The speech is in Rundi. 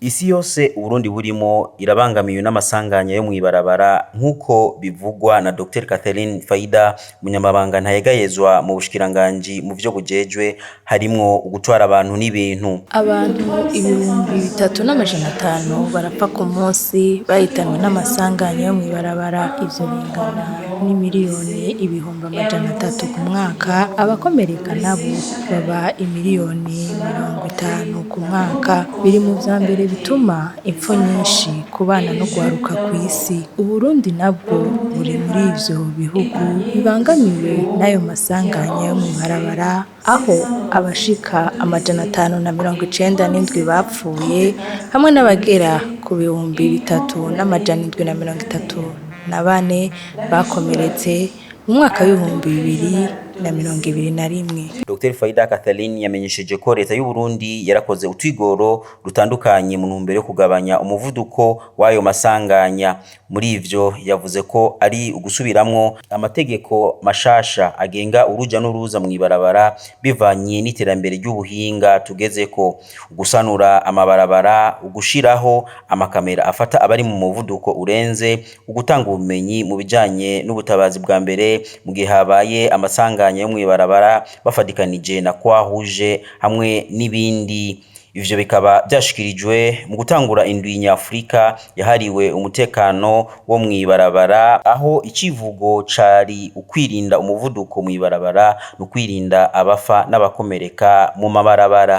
Isi yose Uburundi burimo irabangamiwe n'amasanganya yo mw'ibarabara nk'uko bivugwa na Dr Catherine Faida, umunyamabanga ntayegayezwa mu bushikiranganji mu vyo bujejwe harimwo gutwara abantu n'ibintu. Abantu 3,500 barapfa ku munsi bahitanwe n'amasanganya yo mw'ibarabara, ivyo bingana n'imiliyoni 300,000 ku mwaka. Abakomereka nabo baba 1,50,000 ku mwaka. Biri mu vya mbere bituma impfu nyinshi ku bana no guharuka kw'isi. Uburundi nabwo buri muri ivyo bihugu bibangamiwe n'ayo masanganya yo mw'ibarabara, aho abashika 597 bapfuye hamwe n'abagera ku 3,734 bakomeretse mu mwaka w'2021. Dr Faida Catherine yamenyesheje ko leta y'u Burundi yarakoze utwigoro rutandukanye mu ntumbero yo kugabanya umuvuduko w'ayo masanganya. Muri ivyo yavuze ko ari ugusubiramwo amategeko mashasha agenga uruja n'uruza mw'ibarabara bivanye n'iterambere ry'ubuhinga tugezeko, ugusanura amabarabara, ugushiraho amakamera afata abari mu muvuduko urenze, ugutanga ubumenyi mu bijanye n'ubutabazi bwa mbere mu gihe habaye amasanganya yo mw'ibarabara bafadikanije na kwahuje hamwe n'ibindi. Ivyo bikaba byashikirijwe mu gutangura indwi nyafrika yahariwe umutekano wo mw'ibarabara, aho icivugo cari ukwirinda umuvuduko mw'ibarabara no kwirinda abafa n'abakomereka mu mabarabara.